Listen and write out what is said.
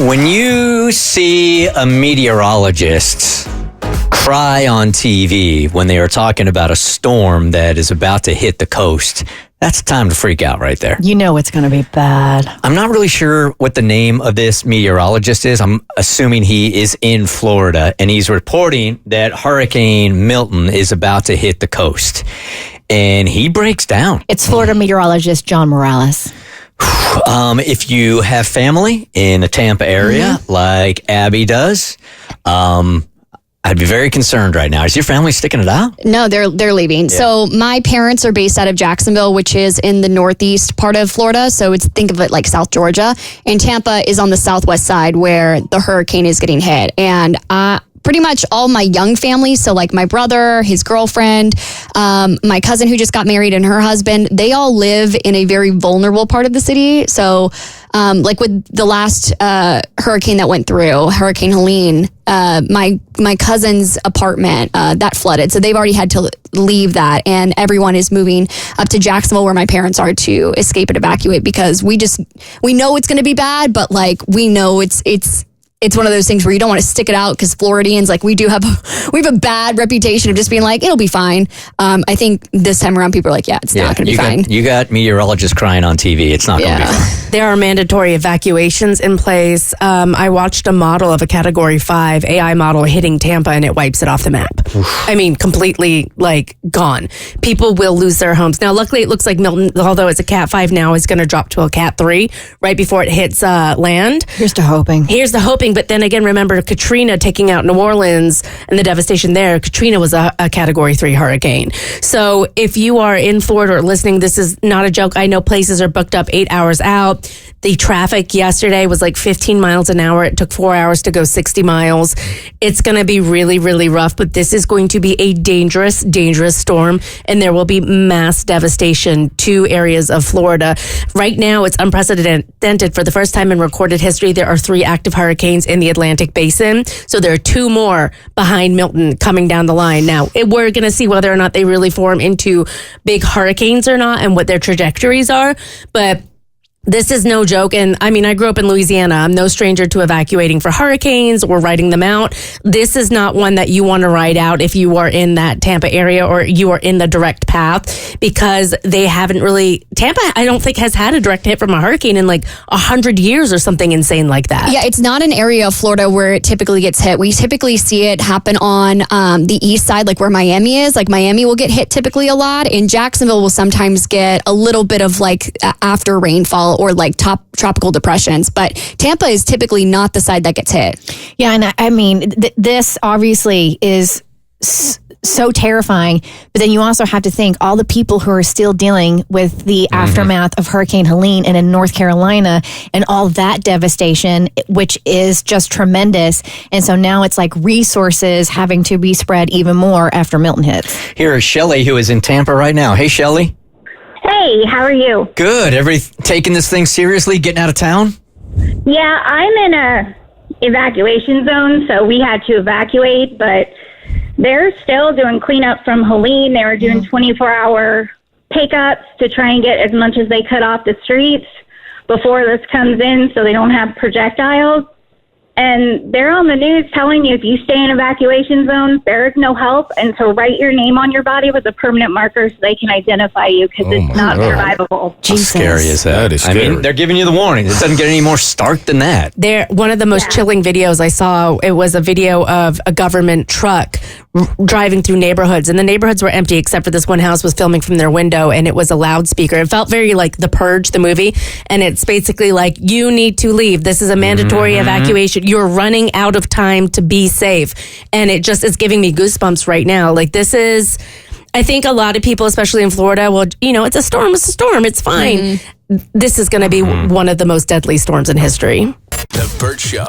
When you see a meteorologist cry on TV when they are talking about a storm that is about to hit the coast, that's time to freak out right there. You know it's going to be bad. I'm not really sure what the name of this meteorologist is. I'm assuming he is in Florida, and he's reporting that Hurricane Milton is about to hit the coast. And he breaks down. It's Florida meteorologist John Morales. If you have family in the Tampa area, like Abby does, I'd be very concerned right now. Is your family sticking it out? No, they're leaving. Yeah. So my parents are based out of Jacksonville, which is in the northeast part of Florida. So think of it like South Georgia. And Tampa is on the southwest side where the hurricane is getting hit. And pretty much all my young family, so like my brother, his girlfriend, my cousin who just got married and her husband, they all live in a very vulnerable part of the city. So like with the last hurricane that went through, Hurricane Helene, my cousin's apartment that flooded. So they've already had to leave that, and everyone is moving up to Jacksonville where my parents are to escape and evacuate, because we know it's going to be bad, but like we know it's one of those things where you don't want to stick it out, because Floridians, like we have a bad reputation of just being like, it'll be fine. I think this time around people are like, yeah, it's not going to be fine. You got meteorologists crying on TV. It's not going to be fine. There are mandatory evacuations in place. I watched a model of a Category 5 AI model hitting Tampa, and it wipes it off the map. Oof. I mean, completely like gone. People will lose their homes. Now, luckily, it looks like Milton, although it's a Cat 5 now, is going to drop to a Cat 3 right before it hits land. Here's to hoping. But then again, remember Katrina taking out New Orleans and the devastation there. Katrina was a Category 3 hurricane. So if you are in Florida or listening, this is not a joke. I know places are booked up 8 hours out. The traffic yesterday was like 15 miles an hour. It took 4 hours to go 60 miles. It's going to be really, really rough, but this is going to be a dangerous, dangerous storm, and there will be mass devastation to areas of Florida. Right now, it's unprecedented. For the first time in recorded history, there are 3 active hurricanes in the Atlantic Basin. So there are 2 more behind Milton coming down the line. Now, we're going to see whether or not they really form into big hurricanes or not and what their trajectories are. But this is no joke. And I mean, I grew up in Louisiana. I'm no stranger to evacuating for hurricanes or writing them out. This is not one that you want to ride out if you are in that Tampa area or you are in the direct path, because they haven't really, Tampa, I don't think has had a direct hit from a hurricane in like 100 years or something insane like that. Yeah, it's not an area of Florida where it typically gets hit. We typically see it happen on the east side, like where Miami is. Like Miami will get hit typically a lot, and Jacksonville will sometimes get a little bit of like after rainfall or like tropical depressions, but Tampa is typically not the side that gets hit. Yeah, and I mean, this obviously is so terrifying, but then you also have to think all the people who are still dealing with the aftermath of Hurricane Helene and in North Carolina and all that devastation, which is just tremendous. And so now it's like resources having to be spread even more after Milton hits. Here is Shelly, who is in Tampa right now. Hey, Shelly. Hey, how are you? Good. Taking this thing seriously, getting out of town? Yeah, I'm in a evacuation zone, so we had to evacuate, but they're still doing cleanup from Helene. They were doing 24-hour pickups to try and get as much as they could off the streets before this comes in so they don't have projectiles. And they're on the news telling you if you stay in evacuation zones, there is no help. And so write your name on your body with a permanent marker so they can identify you, because it's not survivable. How scary is that? That is scary. I mean, they're giving you the warning. It doesn't get any more stark than that. One of the most chilling videos I saw, it was a video of a government truck driving through neighborhoods, and the neighborhoods were empty except for this one house was filming from their window, and it was a loudspeaker. It felt very like The Purge, the movie, and it's basically like, you need to leave. This is a mandatory evacuation. You're running out of time to be safe. And it just is giving me goosebumps right now. Like, this is, I think a lot of people, especially in Florida, well, it's a storm, it's fine. This is going to be one of the most deadly storms in history. The Bert Show.